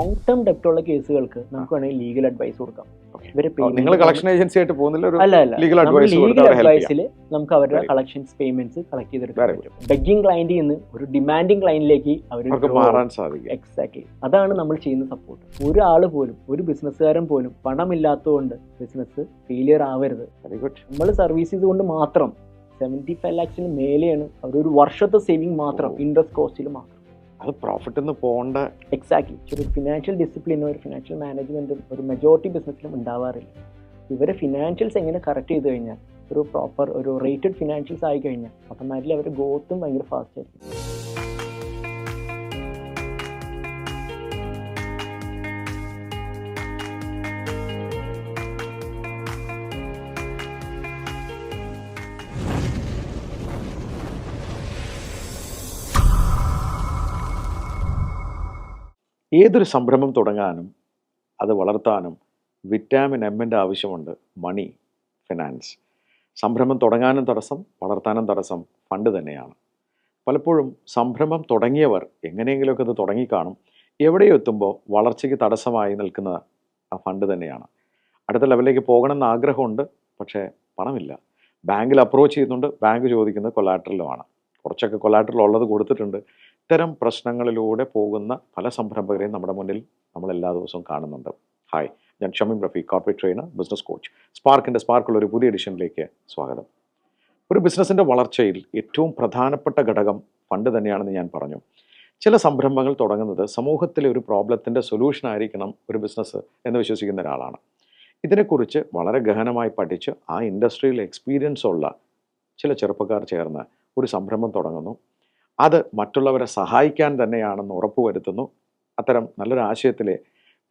Long term ഡെപ്റ്റ് ഉള്ള കേസുകൾക്ക് നമുക്ക് വേണമെങ്കിൽ ലീഗൽ അഡ്വൈസ് കൊടുക്കാം. നിങ്ങൾ കളക്ഷൻ ഏജൻസി ആയിട്ട് പോകുന്നില്ല, ഒരു അല്ല ലീഗൽ അഡ്വൈസിൽ നമുക്ക് അവരുടെ കളക്ഷൻസ് പേയ്മെന്റ്സ് കളക്ട് ചെയ്തെടുക്കാൻ പറ്റും. ബെഗ്ഗിംഗ് ക്ലയന്റിൽ നിന്ന് ഒരു ഡിമാൻഡിംഗ് ക്ലയന്റിലേക്ക് അവർ മാറാൻ സാധിക്കും. എക്സാക്ട്ലി അതാണ് നമ്മൾ ചെയ്യുന്ന സപ്പോർട്ട്. ഒരാൾ പോലും, ഒരു ബിസിനസ്സുകാരൻ പോലും പണമില്ലാത്തതുകൊണ്ട് ബിസിനസ് ഫെയിലിയർ ആവരുത്. നമ്മൾ സർവീസ് ചെയ്തുകൊണ്ട് മാത്രം 75 lakhs മേലെയാണ് അവരൊരു വർഷത്തെ സേവിങ് മാത്രം, ഇൻട്രസ്റ്റ് കോസ്റ്റിൽ മാത്രം. അത് പ്രോഫിറ്റ് പോകേണ്ട. എക്സാക്ട്ലി. ഒരു ഫിനാൻഷ്യൽ ഡിസിപ്ലിനോ ഒരു ഫിനാൻഷ്യൽ മാനേജ്മെന്റും ഒരു മെജോറിറ്റി ബിസിനസ്സിലും ഉണ്ടാവാറില്ല. ഇവരെ ഫിനാൻഷ്യൽസ് എങ്ങനെ കറക്റ്റ് ചെയ്ത് കഴിഞ്ഞാൽ, ഒരു പ്രോപ്പർ ഒരു റേറ്റഡ് ഫിനാൻഷ്യൽസ് ആയി കഴിഞ്ഞാൽ ഓട്ടോമാറ്റിക്കലി അവരുടെ ഗ്രോത്തും ഭയങ്കര ഫാസ്റ്റ് ആയിരിക്കും. ഏതൊരു സംരംഭം തുടങ്ങാനും അത് വളർത്താനും വിറ്റാമിൻ എമ്മിൻ്റെ ആവശ്യമുണ്ട്. മണി, ഫിനാൻസ്. സംരംഭം തുടങ്ങാനും തടസ്സം, വളർത്താനും തടസ്സം ഫണ്ട് തന്നെയാണ്. പലപ്പോഴും സംരംഭം തുടങ്ങിയവർ എങ്ങനെയെങ്കിലുമൊക്കെ അത് തുടങ്ങിക്കാണും. എവിടെയോ എത്തുമ്പോൾ വളർച്ചയ്ക്ക് തടസ്സമായി നിൽക്കുന്ന ആ ഫണ്ട് തന്നെയാണ്. അടുത്ത ലെവലിലേക്ക് പോകണമെന്ന് ആഗ്രഹമുണ്ട്, പക്ഷേ പണമില്ല. ബാങ്കിൽ അപ്രോച്ച് ചെയ്യുന്നുണ്ട്, ബാങ്ക് ചോദിക്കുന്നത് കൊലാട്രലുമാണ്. കുറച്ചൊക്കെ കൊലാട്രൽ ഉള്ളത് കൊടുത്തിട്ടുണ്ട്. ഇത്തരം പ്രശ്നങ്ങളിലൂടെ പോകുന്ന പല സംരംഭകരെയും നമ്മുടെ മുന്നിൽ നമ്മൾ എല്ലാ ദിവസവും കാണുന്നുണ്ട്. ഹായ്, ഞാൻ Shameem Rafeeq, corporate trainer, business coach. സ്പാർക്കുള്ള ഒരു പുതിയ എഡിഷനിലേക്ക് സ്വാഗതം. ഒരു ബിസിനസ്സിൻ്റെ വളർച്ചയിൽ ഏറ്റവും പ്രധാനപ്പെട്ട ഘടകം ഫണ്ട് തന്നെയാണെന്ന് ഞാൻ പറഞ്ഞു. ചില സംരംഭങ്ങൾ തുടങ്ങുന്നത് സമൂഹത്തിലെ ഒരു പ്രോബ്ലത്തിൻ്റെ സൊല്യൂഷൻ ആയിരിക്കണം ഒരു ബിസിനസ് എന്ന് വിശ്വസിക്കുന്ന ഒരാളാണ്. ഇതിനെക്കുറിച്ച് വളരെ ഗഹനമായി പഠിച്ച് ആ ഇൻഡസ്ട്രിയിൽ എക്സ്പീരിയൻസ് ഉള്ള ചില ചെറുപ്പക്കാർ ചേർന്ന് ഒരു സംരംഭം തുടങ്ങുന്നു. അത് മറ്റുള്ളവരെ സഹായിക്കാൻ തന്നെയാണെന്ന് ഉറപ്പുവരുത്തുന്നു. അത്തരം നല്ലൊരു ആശയത്തിലെ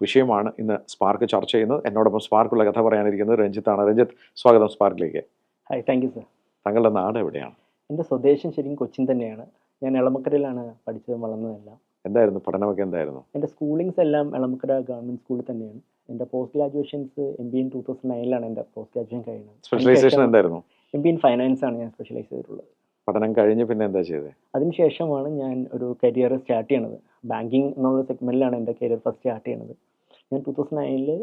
വിഷയമാണ് ഇന്ന് സ്പാർക്ക് ചർച്ച ചെയ്യുന്നത്. എന്നോടൊപ്പം സ്പാർക്കുള്ള കഥ പറയാനിരിക്കുന്നത് രഞ്ജിത്താണ്. രഞ്ജിത്ത്, സ്വാഗതം സ്പാർക്കിലേക്ക്. Hi, thank you sir. താങ്കളുടെ നാട് എവിടെയാണ്? എൻ്റെ സ്വദേശം ശരിക്കും കൊച്ചിൻ തന്നെയാണ്. ഞാൻ എളമക്കരയിലാണ് പഠിച്ചതും വളർന്നതെല്ലാം. എന്തായിരുന്നു പഠനമൊക്കെ? എന്തായിരുന്നു? എൻ്റെ സ്കൂളിങ്സ് എല്ലാം എളമക്കര ഗവൺമെൻറ് സ്കൂളിൽ തന്നെയാണ്. എൻ്റെ പോസ്റ്റ് ഗ്രാജുവേഷൻസ് MBA in 2009 എൻ്റെ പോസ്റ്റ് ഗ്രാജുവേഷൻ കഴിയുന്നത്. സ്പെഷ്യലൈസേഷൻ എന്തായിരുന്നു? MBA in ഫൈനാൻസ് ആണ് ഞാൻ സ്പെഷ്യലൈസ് ചെയ്തിട്ടുള്ളത്. പഠനം കഴിഞ്ഞ് പിന്നെ എന്താ ചെയ്തത്? അതിനുശേഷമാണ് ഞാൻ ഒരു കരിയർ സ്റ്റാർട്ട് ചെയ്യണത്. ബാങ്കിങ് എന്നുള്ള സെഗ്മെൻറ്റിലാണ് എൻ്റെ കരിയർ ഫസ്റ്റ് സ്റ്റാർട്ട് ചെയ്യണത്. ഞാൻ 2009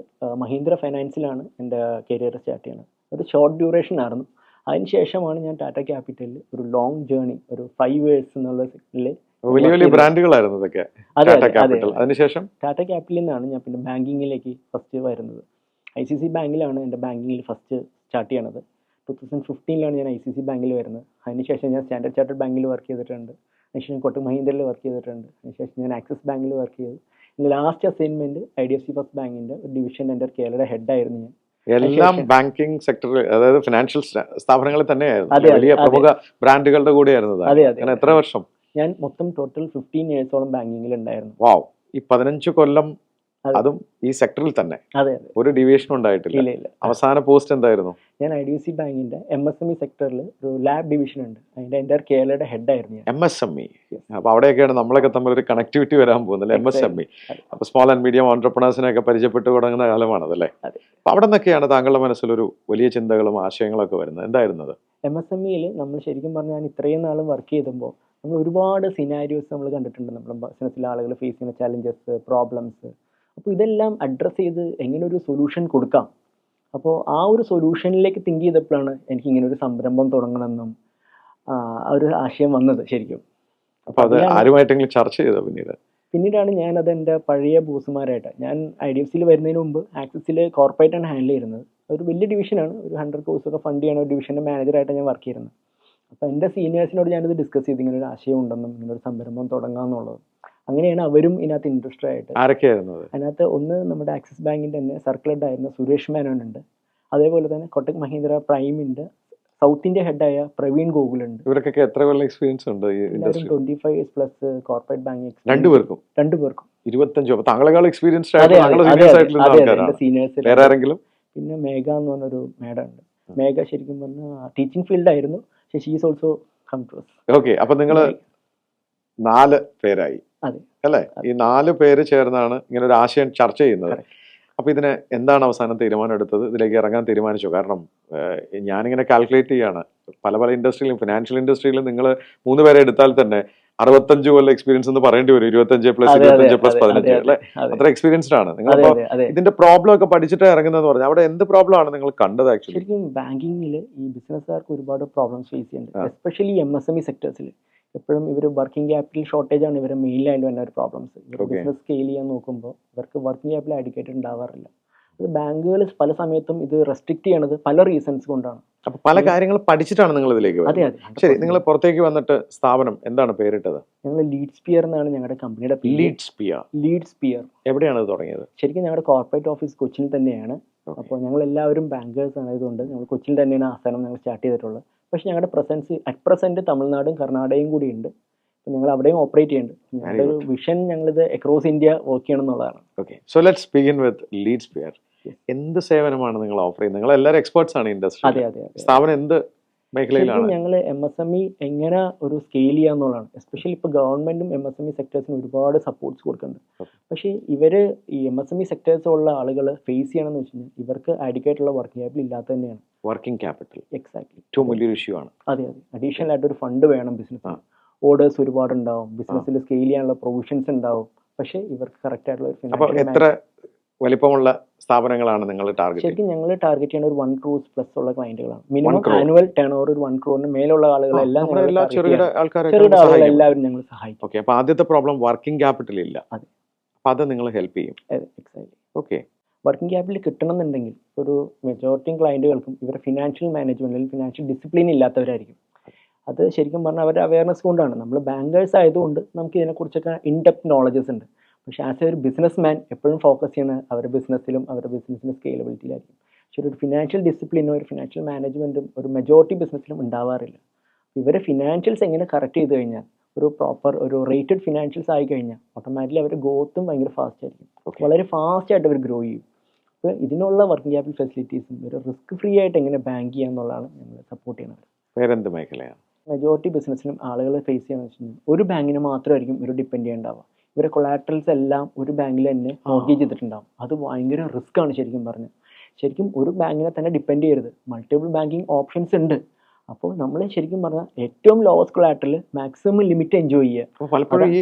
മഹീന്ദ്ര ഫൈനാൻസിലാണ് എൻ്റെ കരിയർ സ്റ്റാർട്ട് ചെയ്യണത്. ഒരു ഷോർട്ട് ഡ്യൂറേഷൻ ആയിരുന്നു. അതിനുശേഷമാണ് ഞാൻ ടാറ്റ ക്യാപിറ്റലിൽ ഒരു ലോങ് ജേർണി, ഒരു 5 years എന്നുള്ള സെഗ്മെന്റിൽ വലിയ വലിയ ബ്രാൻഡുകളായിരുന്നു ഇതൊക്കെ. അതിനുശേഷം ടാറ്റ ക്യാപിറ്റലിൽ നിന്നാണ് ഞാൻ പിന്നെ ബാങ്കിങ്ങിലേക്ക് ഫസ്റ്റ് വരുന്നത്. ICICI ബാങ്കിലാണ് എൻ്റെ ബാങ്കിങ്ങിൽ ഫസ്റ്റ് സ്റ്റാർട്ട് ചെയ്യണത്. 2015 ഞാൻ ICICI ബാങ്കിൽ വരുന്നത്. അതിനുശേഷം ഞാൻ സ്റ്റാൻഡേർഡ് ചാർട്ടേഡ് ബാങ്കിൽ വർക്ക് ചെയ്തിട്ടുണ്ട്. അതിനുശേഷം കോട്ടക് മഹീന്ദ്രയിൽ വർക്ക് ചെയ്തിട്ടുണ്ട്. അതിനുശേഷം ഞാൻ ആക്സിസ് ബാങ്കിൽ വർക്ക് ചെയ്തു. എൻ്റെ ലാസ്റ്റ് അസൈൻമെന്റ് IDFC ഫസ്റ്റ് ബാങ്കിന്റെ ഒരു ഡിവിഷൻ എൻ്റെ കേരളയുടെ ഹെഡായിരുന്നു ഞാൻ. എല്ലാം ബാങ്കിങ് സെക്ടറിൽ, അതായത് ഫിനാൻഷ്യൽ സ്ഥാപനങ്ങളിൽ തന്നെയായിരുന്നു. വലിയ പ്രമുഖ ബ്രാൻഡുകളുടെ കൂടെയായിരുന്നു. അങ്ങനെ എത്ര വർഷം? ഞാൻ മൊത്തം ടോട്ടൽ 15 years ബാങ്കിങ്ങിൽ ഉണ്ടായിരുന്നു. വാവ്. ഈ 15 കൊല്ലം അതും ഈ സെക്ടറിൽ തന്നെ? അതെ. ഒരു ഡിവിഷനും ഉണ്ടായിട്ടില്ല? അവസാന പോസ്റ്റ് എന്തായിരുന്നു? ഞാൻ IDFC ബാങ്കിന്റെ MSME സെക്ടറിൽ ഒരു ലാബ് ഡിവിഷൻ ഉണ്ട്, അതിന്റെ എൻ്റെ കേരളയുടെ ഹെഡായിരുന്നു ഞാൻ. MSME. അപ്പൊ അവിടെയൊക്കെയാണ് നമ്മളൊക്കെ തമ്മിൽ ഒരു കണക്ടിവിറ്റി വരാൻ പോകുന്നത്. MSME. അപ്പൊ സ്മോൾ ആൻഡ് മീഡിയം ഓൺട്രപ്രണേഴ്സിനെയൊക്കെ പരിചയപ്പെട്ട് തുടങ്ങുന്ന കാലമാണതല്ലേ? അപ്പൊ അവിടെ നിന്നൊക്കെയാണ് താങ്കളുടെ മനസ്സിലൊരു വലിയ ചിന്തകളും ആശയങ്ങളൊക്കെ വരുന്നത്. എന്തായിരുന്നത്? MSMEയിൽ നമ്മൾ ശരിക്കും പറഞ്ഞാൽ ഞാൻ ഇത്രയും നാളും വർക്ക് ചെയ്തുമ്പോൾ നമ്മൾ ഒരുപാട് സിനാരിയോസ് നമ്മൾ കണ്ടിട്ടുണ്ട്. നമ്മുടെ ബിസിനസ്സിലെ ആളുകൾ ഫേസ് ചെയ്യുന്ന ചാലഞ്ചസ്, പ്രോബ്ലംസ്. അപ്പോൾ ഇതെല്ലാം അഡ്രസ്സ് ചെയ്ത് എങ്ങനെ ഒരു സൊല്യൂഷൻ കൊടുക്കാം. അപ്പോൾ ആ ഒരു സൊല്യൂഷനിലേക്ക് തിങ്ക് ചെയ്തപ്പോഴാണ് എനിക്ക് ഇങ്ങനെ ഒരു സംരംഭം തുടങ്ങണമെന്നും ഒരു ആശയം വന്നത് ശരിക്കും. അപ്പോൾ അത് ആരുമായിട്ടെങ്കിലും ചർച്ച ചെയ്തോ? പിന്നീടാണ് ഞാനത് എൻ്റെ പഴയ ബോസുമാരായിട്ട്, ഞാൻ IDFCയിൽ വരുന്നതിന് മുമ്പ് ആക്സിസിൽ കോർപ്പറേറ്റാണ് ഹാൻഡിൽ ചെയ്യുന്നത്. ഒരു വലിയ ഡിവിഷനാണ്, ഒരു 100 crores ഒക്കെ ഫണ്ട് ചെയ്യണ ഒരു ഡിവിഷൻ്റെ മാനേജറായിട്ട് ഞാൻ വർക്ക് ചെയ്യുന്നത്. അപ്പോൾ എൻ്റെ സീനിയേഴ്സിനോട് ഞാനിത് ഡിസ്കസ് ചെയ്ത് ഇങ്ങനെ ഒരു ആശയം ഉണ്ടെന്നും ഇങ്ങനെ ഒരു സംരംഭം തുടങ്ങാമെന്നുള്ളത്. അങ്ങനെയാണ് അവരും ഇതിനകത്ത് ഇൻട്രസ്റ്റഡ് ആയിട്ട്. ആരൊക്കെയായിരുന്നു അതിനകത്ത്? ഒന്ന് നമ്മുടെ ആക്സിസ് ബാങ്കിൻ്റെ തന്നെ സർക്കിൾ ഹെഡ് ആയിരുന്ന സുരേഷ് മേനോൻ ഉണ്ട്. അതേപോലെ തന്നെ കോട്ടക് മഹീന്ദ്ര പ്രൈമിൻ്റെ സൗത്ത് ഇന്ത്യ ഹെഡായ പ്രവീൺ ഗോകുലുണ്ട്. ഇവർക്കൊക്കെ എത്ര കൊല്ലം എക്സ്പീരിയൻസ് ഉണ്ട്? 25 years പ്ലസ് കോർപ്പറേറ്റ് ബാങ്കിങ്. രണ്ടുപേർക്കും 25. താങ്കളെക്കാൾ എക്സ്പീരിയൻസ്ഡ് സീനിയേഴ്സ് വേറെ ആരെങ്കിലും? പിന്നെ മേഘ എന്ന് പറഞ്ഞൊരു മേഡം ഉണ്ട്. മേഘ ശരിക്കും പറഞ്ഞാൽ ടീച്ചിങ് ഫീൽഡായിരുന്നു, പക്ഷേ she is also come to us. Okay. അപ്പൊ നിങ്ങൾ 4 പേരായി അല്ലേ? ഈ 4 പേര് ചേർന്നാണ് ഇങ്ങനെ ഒരു ആശയം ചർച്ച ചെയ്യുന്നത്. അപ്പൊ ഇതിന് എന്താണ് അവസാനം തീരുമാനം എടുത്തത്? ഇതിലേക്ക് ഇറങ്ങാൻ തീരുമാനിച്ചു? കാരണം ഞാനിങ്ങനെ കാൽക്കുലേറ്റ് ചെയ്യാണ്, പല ഇൻഡസ്ട്രിയിലും, ഫിനാൻഷ്യൽ ഇൻഡസ്ട്രിയിലും നിങ്ങൾ 3 പേരെ എടുത്താൽ തന്നെ 65 കൊല്ലം എക്സ്പീരിയൻസ് എന്ന് പറയേണ്ടി വരും. 25 പ്ലസ് 25 പ്ലസ് 15 അല്ലെ, അത്ര എക്സ്പീരിയൻസ്ഡ് ആണ് നിങ്ങൾ. ഇതിന്റെ പ്രോബ്ലം ഒക്കെ പഠിച്ചിട്ട് ഇറങ്ങുന്നതെന്ന് പറഞ്ഞാൽ അവിടെ എന്ത് പ്രോബ്ലം ആണ് നിങ്ങൾ കണ്ടത്? ആക്ച്വലി ശരിക്കും ബാങ്കിങ്ങിൽ ഈ ബിസിനസ്സുകാർക്ക് ഒരുപാട് പ്രോബ്ലംസ് ഫേസ് ചെയ്യുന്നുണ്ട്, എസ്പെഷ്യലി MSME സെക്ടേഴ്സിൽ. എപ്പോഴും ഇവർ വർക്കിംഗ് ക്യാപിറ്റൽ ഷോർട്ടേജ് ആണ് ഇവരെ മെയിനായിട്ട് വരുന്ന ഒരു പ്രോബ്ലംസ്. ഇവർ ബിസിനസ് സ്കെയിൽ ചെയ്യാൻ നോക്കുമ്പോൾ ഇവർക്ക് വർക്കിംഗ് ക്യാപിറ്റൽ അഡിക്കേറ്റഡ് ഉണ്ടാവാറില്ല. അത് ബാങ്കുകൾ പല സമയത്തും ഇത് റെസ്ട്രിക്ട് ചെയ്യണത് പല റീസൺസ് കൊണ്ടാണ്. അപ്പൊ പല കാര്യങ്ങൾ പഠിച്ചിട്ടാണ് നിങ്ങൾ ഇതിലേക്ക് അതെ വരുന്നത്. ശരി, നിങ്ങൾ പുറത്തേക്ക് വന്നിട്ട് സ്ഥാപനം എന്താണ് പേരിട്ടത്? ഞങ്ങൾ ലീഡ് സ്പിയർ എന്നാണ് ഞങ്ങളുടെ കമ്പനിയുടെ പേര്. Lead Spear. എവിടെയാണ് ഇത് തുടങ്ങിയത്? ശരിക്കും ഞങ്ങളുടെ കോർപ്പറേറ്റ് ഓഫീസ് കൊച്ചിയിൽ തന്നെയാണ്. അപ്പോൾ ഞങ്ങൾ എല്ലാവരും ബാങ്കേഴ്സ് ആയതുകൊണ്ട് ഞങ്ങൾ കൊച്ചിയിൽ തന്നെയാണ് ആസ്ഥാനം ഞങ്ങൾ സ്റ്റാർട്ട് ചെയ്തിട്ടുള്ളത്. പക്ഷേ ഞങ്ങളുടെ പ്രസൻസ് അറ്റ് പ്രസന്റ് തമിഴ്നാടും കർണാടകയും കൂടി ഉണ്ട്. അപ്പോൾ ഞങ്ങൾ അവിടെയും ഓപ്പറേറ്റ് ചെയ്യുന്നുണ്ട്. ഞങ്ങളുടെ ഒരു വിഷൻ ഞങ്ങളിത് അക്രോസ് ഇന്ത്യ വർക്ക് ചെയ്യണം എന്നുള്ളതാണ്. Okay, so let's begin with Lead Spear. എന്ത് സേവനമാണ് നിങ്ങൾ ഓഫർ ചെയ്യുന്നത്? നിങ്ങൾ എല്ലാവരും എക്സ്പേർട്സ് ആണ് ഇൻഡസ്ട്രി. അതെ അതെ. സ്ഥാപനം എന്ത് മേഖലയിലാണ്? ഞങ്ങൾ MSME എങ്ങനെ ഒരു സ്കെയിൽ ചെയ്യാന്നുള്ളതാണ്. എസ്പെഷ്യലി ഇപ്പോൾ ഗവൺമെന്റും MSME സെക്ടേഴ്സിന് ഒരുപാട് സപ്പോർട്ട്സ് കൊടുക്കുന്നുണ്ട്. പക്ഷേ ഇവര് ഈ MSME സെക്ടേഴ്സ് ഉള്ള ആളുകൾ ഫേസ് ചെയ്യണമെന്ന് വെച്ച് കഴിഞ്ഞാൽ ഇവർക്ക് അഡിക്കേറ്റുള്ള വർക്കിംഗ് ക്യാപിറ്റൽ ഇല്ലാത്ത തന്നെയാണ്. വർക്കിംഗ് ക്യാപിറ്റൽ എക്സാക്ട്ലി ഏറ്റവും വലിയൊരു ഇഷ്യൂ ആണ്. അതെ അതെ. അഡീഷണൽ ആയിട്ട് ഒരു ഫണ്ട് വേണം ബിസിനസ്. ഓർഡേഴ്സ് ഒരുപാട് ഉണ്ടാവും, ബിസിനസ്സിൽ സ്കെയിൽ ചെയ്യാനുള്ള പ്രൊവിഷൻസ് ഉണ്ടാവും. പക്ഷേ ഇവർക്ക് കറക്റ്റ് ആയിട്ടുള്ള ഒരു അപ്പോൾ എത്ര വലിപ്പമുള്ള സ്ഥാപനങ്ങളാണ് നിങ്ങൾ ടാർഗറ്റ്? ശരിക്കും ഞങ്ങൾ ടാർഗറ്റ് ചെയ്യുന്ന ഒരു 1 crore പ്ലസ് ഉള്ള ക്ലയന്റുകളാണ്. മിനിമം ആനുവൽ ടേൺ ഓവർ ഒരു 1 crore മേലുള്ള ആളുകളെല്ലാം ചെറുകിട എല്ലാവരും ഞങ്ങൾ സഹായിക്കും. ഓക്കെ, അപ്പോൾ ആദ്യത്തെ പ്രോബ്ലം വർക്കിംഗ് ക്യാപിറ്റൽ ഇല്ല. അതെ, അപ്പോൾ അത് നിങ്ങൾ ഹെൽപ്പ് ചെയ്യും. എക്സാക്ട്ലി. ഓക്കെ, വർക്കിംഗ് ക്യാപിറ്റൽ കിട്ടണമെന്നുണ്ടെങ്കിൽ ഒരു മെജോറിറ്റി ക്ലയന്റുകൾക്കും ഇവരുടെ ഫിനാൻഷ്യൽ മാനേജ്മെന്റിൽ ഫിനാൻഷ്യൽ ഡിസിപ്ലിൻ ഇല്ലാത്തവരായിരിക്കും. അത് ശരിക്കും പറഞ്ഞാൽ അവരുടെ അവയർനെസ് കൊണ്ടാണ്. നമ്മൾ ബാങ്കേഴ്സ് ആയതുകൊണ്ട് നമുക്ക് ഇതിനെക്കുറിച്ചൊക്കെ ഇൻഡെപ്ത് നോളജസ് ഉണ്ട്. പക്ഷേ ആസ് എ ഒരു ബിസിനസ് മാൻ എപ്പോഴും ഫോക്കസ് ചെയ്യുന്നത് അവരുടെ ബിസിനസ്സിലും അവരുടെ ബിസിനസ്സിൻ്റെ സ്കെയിലബിലിറ്റിയിലായിരിക്കും. പക്ഷേ ഒരു ഫിനാൻഷ്യൽ ഡിസിപ്ലിനോ ഒരു ഫിനാൻഷ്യൽ മാനേജ്മെൻറ്റും ഒരു മെജോറിറ്റി ബിസിനസ്സിലും ഉണ്ടാവാറില്ല. ഇവരെ ഫിനാൻഷ്യൽസ് എങ്ങനെ കറക്റ്റ് ചെയ്ത് കഴിഞ്ഞാൽ ഒരു പ്രോപ്പർ ഒരു റേറ്റഡ് ഫിനാൻഷ്യൽസ് ആയി കഴിഞ്ഞാൽ ഓട്ടോമാറ്റിക്കലി അവരുടെ ഗ്രോത്തും ഭയങ്കര ഫാസ്റ്റ് ആയിരിക്കും. വളരെ ഫാസ്റ്റ് ആയിട്ട് അവർ ഗ്രോ ചെയ്യും. അപ്പോൾ ഇതിനുള്ള വർക്കിംഗ് ക്യാപിറ്റൽ ഫെസിലിറ്റീസും ഒരു റിസ്ക് ഫ്രീ ആയിട്ട് എങ്ങനെ ബാങ്ക് ചെയ്യാന്നുള്ളതാണ് ഞങ്ങൾ സപ്പോർട്ട് ചെയ്യുന്നത്. വേറെന്ത് മേഖലയാണ്? മെജോറിറ്റി ബിസിനസ്സിലും ആളുകൾ ഫേസ് ചെയ്യാന്ന് വെച്ച് കഴിഞ്ഞാൽ ഒരു ബാങ്കിന് മാത്രമായിരിക്കും ഇവർ ഡിപ്പെൻഡ് ചെയ്യേണ്ടാവുക. ഇവരെ കൊളാട്രൽസ് എല്ലാം ഒരു ബാങ്കിൽ തന്നെ മോർഗേജ് ചെയ്തിട്ടുണ്ടാവും. അത് ഭയങ്കര റിസ്ക് ആണ് ശരിക്കും പറഞ്ഞാൽ. ശരിക്കും ഒരു ബാങ്കിനെ തന്നെ ഡിപ്പെൻഡ് ചെയ്യരുത്, മൾട്ടിപ്പിൾ ബാങ്കിങ് ഓപ്ഷൻസ് ഉണ്ട്. അപ്പോൾ നമ്മൾ ശരിക്കും പറഞ്ഞാൽ ഏറ്റവും lowest collateral maximum limit enjoy ചെയ്യുക. പലപ്പോഴും ഈ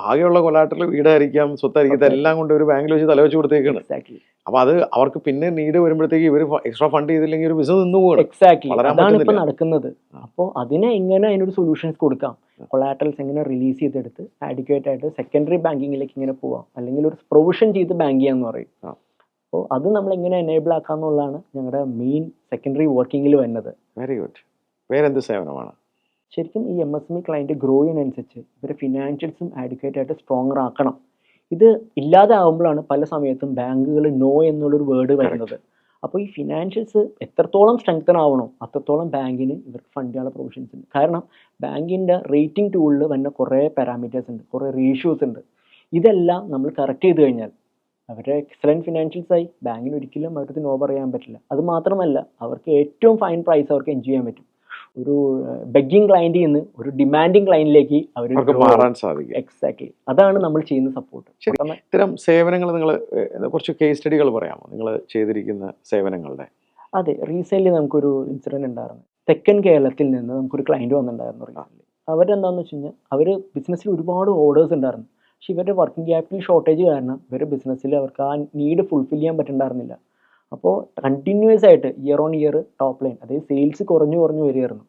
ആകെയുള്ള കൊളാട്രൽ വീടായിരിക്കാം, സ്വത്തായിരിക്കും, ഇതെല്ലാം കൊണ്ട് ഒരു ബാങ്കിൽ വെച്ച് തലവെച്ച് കൊടുത്തേക്കാണ്. എക്സാക്ട്ലി. അപ്പോൾ അത് അവർക്ക് പിന്നെ നീഡ് വരുമ്പോഴത്തേക്ക് ഇവർ എക്സ്ട്രാ ഫണ്ട് ചെയ്തില്ലെങ്കിൽ ഒരു ബിസിനസ് നിന്ന് പോകും. എക്സാക്ട്ലി, അതാണ് ഇപ്പോൾ നടക്കുന്നത്. അപ്പോൾ അതിനെ എങ്ങനെ അതിനൊരു സൊല്യൂഷൻസ് കൊടുക്കാം, കൊളാട്രൽസ് എങ്ങനെ റിലീസ് ചെയ്തെടുത്ത് ആഡിക്വേറ്റ് ആയിട്ട് സെക്കൻഡറി ബാങ്കിങ്ങിലേക്ക് ഇങ്ങനെ പോവാം, അല്ലെങ്കിൽ ഒരു പ്രൊവിഷൻ ചെയ്ത് ബാങ്ക് ചെയ്യാന്ന് പറയും. അപ്പോൾ അത് നമ്മൾ എങ്ങനെ എനേബിൾ ആക്കാന്നുള്ളതാണ് ഞങ്ങളുടെ മെയിൻ സെക്കൻഡറി വർക്കിങ്ങിൽ വരുന്നത്. Very good. വേറെന്ത് സേവനമാണ്? ശരിക്കും ഈ MSME ക്ലയൻറ്റ് ഗ്രോ ചെയ്യുന്നതനുസരിച്ച് ഇവരുടെ ഫിനാൻഷ്യൽസും ആഡിക്വേറ്റ് ആയിട്ട് സ്ട്രോങ്ങർ ആക്കണം. ഇത് ഇല്ലാതെ ആകുമ്പോഴാണ് പല സമയത്തും ബാങ്കുകൾ നോ എന്നുള്ളൊരു വേർഡ് വരുന്നത്. അപ്പോൾ ഈ ഫിനാൻഷ്യൽസ് എത്രത്തോളം സ്ട്രെങ്തൻ ആവണോ അത്രത്തോളം ബാങ്കിന് ഇവർക്ക് ഫണ്ട് ചെയ്യാനുള്ള പ്രൊവിഷൻസ് ഉണ്ട്. കാരണം ബാങ്കിൻ്റെ റേറ്റിംഗ് ടൂളിൽ വന്ന കുറേ പാരാമീറ്റേഴ്സ് ഉണ്ട്, കുറേ റേഷ്യോസ് ഉണ്ട്. ഇതെല്ലാം നമ്മൾ കറക്റ്റ് ചെയ്ത് കഴിഞ്ഞാൽ അവരുടെ എക്സലൻറ്റ് ഫിനാൻഷ്യൽസ് ആയി ബാങ്കിന് ഒരിക്കലും അവർക്ക് നോ പറയാൻ പറ്റില്ല. അത് മാത്രമല്ല അവർക്ക് ഏറ്റവും ഫൈൻ പ്രൈസ് അവർക്ക് എൻജോയ് ചെയ്യാൻ പറ്റും. ഒരു ബെഗിങ് ക്ലയന്റിൽ നിന്ന് ഒരു ഡിമാൻഡിങ് ക്ലയന്റിലേക്ക് അവർ മാറാൻ സാധിക്കും. എക്സാക്ട്ലി, അതാണ് നമ്മൾ ചെയ്യുന്ന സപ്പോർട്ട്. ഇത്തരം സേവനങ്ങൾ നിങ്ങൾ കുറച്ച് കേസ് സ്റ്റഡികൾ പറയാമോ നിങ്ങൾ ചെയ്തിരിക്കുന്ന സേവനങ്ങളുടെ? അതെ, റീസെന്റ് നമുക്കൊരു ഇൻസിഡന്റ് ഉണ്ടായിരുന്നു. തെക്കൻ കേരളത്തിൽ നിന്ന് നമുക്കൊരു ക്ലയന്റ് വന്നിട്ടുണ്ടായിരുന്നു റീസെന്റ്. അവരെന്താണെന്ന് വെച്ച് കഴിഞ്ഞാൽ അവർ ബിസിനസ്സിൽ ഒരുപാട് ഓർഡേഴ്സ് ഉണ്ടായിരുന്നു. പക്ഷെ ഇവരുടെ വർക്കിംഗ് ക്യാപിറ്റൽ ഷോർട്ടേജ് കാരണം ഇവരുടെ ബിസിനസ്സിൽ അവർക്ക് ആ നീഡ് ഫുൾഫിൽ ചെയ്യാൻ പറ്റുന്നുണ്ടായിരുന്നില്ല. അപ്പോൾ കണ്ടിന്യൂസ് ആയിട്ട് year on year top line, അതായത് സെയിൽസ് കുറഞ്ഞു വരികയായിരുന്നു.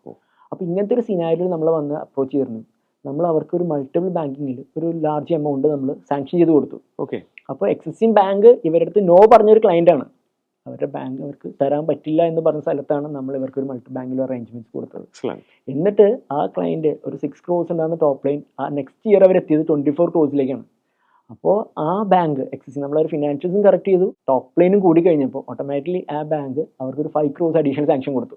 അപ്പോൾ ഇങ്ങനത്തെ ഒരു സിനാരിയോയിൽ നമ്മൾ വന്ന് അപ്രോച്ച് ചെയ്തിരുന്നു. നമ്മൾ അവർക്ക് ഒരു മൾട്ടിപ്പിൾ ബാങ്കിങ്ങിൽ ഒരു ലാർജ് എമൗണ്ട് നമ്മൾ സാങ്ഷൻ ചെയ്ത് കൊടുത്തു. ഓക്കെ. അപ്പോൾ എക്സിസ്റ്റിംഗ് ബാങ്ക് ഇവരുടെ അടുത്ത് നോ പറഞ്ഞൊരു ക്ലയൻ്റാണ്. അവരുടെ ബാങ്ക് അവർക്ക് തരാൻ പറ്റില്ല എന്ന് പറഞ്ഞ സ്ഥലത്താണ് നമ്മൾ ഇവർക്ക് ഒരു മൾട്ടി ബാങ്കിൽ അറേഞ്ച്മെന്റ്സ് കൊടുത്തത്. എന്നിട്ട് ആ ക്ലയൻറ്റ് ഒരു 6 crores ഉണ്ടാകുന്ന ടോപ്പ് ലൈൻ ആ നെക്സ്റ്റ് ഇയർ അവരെത്തിയത് 24 crores അപ്പോൾ ആ ബാങ്ക് എക്സിസ്റ്റ് നമ്മളൊരു ഫിനാൻഷ്യൽസും കറക്റ്റ് ചെയ്തു, ടോപ്പ് ലൈനും കൂടി കഴിഞ്ഞപ്പോൾ ഓട്ടോമാറ്റിക്കലി ആ ബാങ്ക് അവർക്കൊരു 5 crores അഡീഷണൽ സാങ്ഷൻ കൊടുത്തു.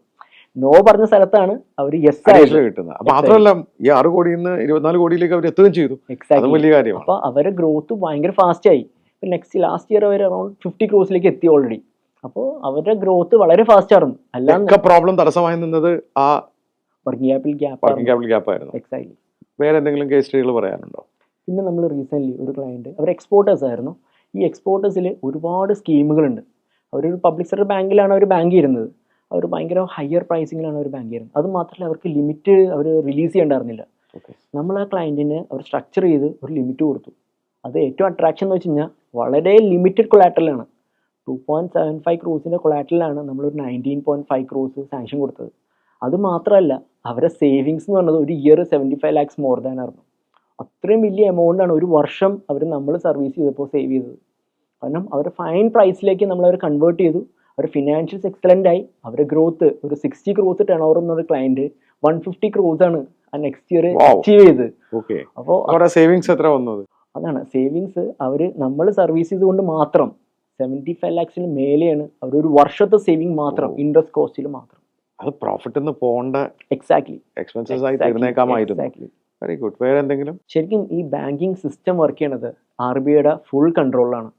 നോ പറഞ്ഞ സ്ഥലത്താണ് അവർ യെസ് ആയിട്ട് കിട്ടുന്നത്. അപ്പോൾ മാത്രമല്ല ഈ 6 കോടിയിൽ നിന്ന് 24 കോടിയിലേക്ക് അവർ എത്തുകയും ചെയ്തു. എക്സാക്ട്ലി, വലിയ കാര്യമാണ്. അപ്പോൾ അവരുടെ ഗ്രോത്ത് ഭയങ്കര ഫാസ്റ്റ് ആയി. നെക്സ്റ്റ് ലാസ്റ്റ് ഇയർ അവർ അറൗണ്ട് 50 crores എത്തി ഓൾറെഡി. അപ്പോൾ അവരുടെ ഗ്രോത്ത് വളരെ ഫാസ്റ്റ് ആയിരുന്നു. അല്ലാതെ പ്രോബ്ലം തടസ്സമായി നിന്നത് ആ വർക്കിംഗ് ക്യാപിറ്റൽ ഗ്യാപ്പ് ആയിരുന്നു. എക്സാക്ട്ലി. വേറെ എന്തെങ്കിലും കേസ് സ്റ്റഡികൾ പറയാനുണ്ടോ? പിന്നെ നമ്മൾ റീസെൻ്റ്ലി ഒരു ക്ലയൻറ്റ് അവർ എക്സ്പോർട്ടേഴ്സ് ആയിരുന്നു. ഈ എക്സ്പോർട്ടേഴ്സിൽ ഒരുപാട് സ്കീമുകളുണ്ട്. അവരൊരു പബ്ലിക് സെക്ടർ ബാങ്കിലാണ് അവർ ബാങ്ക് ചെയ്യുന്നത്. അവർ ഭയങ്കര ഹയർ പ്രൈസിങ്ങിലാണ് അവർ ബാങ്ക് ചെയ്യുന്നത്. അത് മാത്രമല്ല അവർക്ക് ലിമിറ്റ് അവർ റിലീസ് ചെയ്യണ്ടായിരുന്നില്ല. ഓക്കെ. നമ്മൾ ആ ക്ലയൻറ്റിന് അവർ സ്ട്രക്ചർ ചെയ്ത് ഒരു ലിമിറ്റ് കൊടുത്തു. അത് ഏറ്റവും അട്രാക്ഷൻ എന്ന് വെച്ച് കഴിഞ്ഞാൽ വളരെ ലിമിറ്റഡ് കൊളാറ്ററലാണ്. 2.75 ക്രോസിൻ്റെ കൊളാറ്ററലാണ് നമ്മളൊരു 19.5 ക്രോസ് സാങ്ഷൻ കൊടുത്തത്. അത് മാത്രമല്ല അവരുടെ സേവിങ്സ് എന്ന് പറഞ്ഞത് ഒരു ഇയർ 75 lakhs മോർ ദാൻ ആയിരുന്നു. അത്രയും വലിയ എമൗണ്ടാണ് ഒരു വർഷം അവർ നമ്മൾ സർവീസ് ചെയ്തപ്പോൾ സേവ് ചെയ്തത്. കാരണം അവരുടെ ഫൈൻ പ്രൈസിലേക്ക് നമ്മൾ അവർ കൺവേർട്ട് ചെയ്തു. അവരുടെ ഫിനാൻഷ്യൽസ് എക്സലൻ്റ് ആയി. അവരുടെ ഗ്രോത്ത് ഒരു 60 ക്രോസ് ടേൺ ഓവർ എന്നൊരു ക്ലയൻറ്റ് 150 ക്രോസ് ആണ് ആ നെക്സ്റ്റ് ഇയർ അച്ചീവ് ചെയ്ത്. അപ്പോൾ അവരുടെ സേവിങ്സ് എത്ര വന്നത്? അതാണ് സേവിങ്സ് അവർ നമ്മൾ സർവീസ് ചെയ്തുകൊണ്ട് മാത്രം 75 lakhs മേലെയാണ് അവരൊരു വർഷത്തെ സേവിങ് മാത്രം, ഇൻട്രസ്റ്റ് കോസ്റ്റിൽ മാത്രം. അത് പ്രോഫിറ്റ് പോകേണ്ട എക്സാക്ട്ലി എക്സ്പെൻസസ് ആയി തീർന്നേക്കാമായിരുന്നു. Very good. വേറെ എന്തെങ്കിലും? ശരിക്കും ഈ ബാങ്കിങ് സിസ്റ്റം വർക്ക് ചെയ്യണത് RBIയുടെ ഫുൾ കൺട്രോളിലാണ്.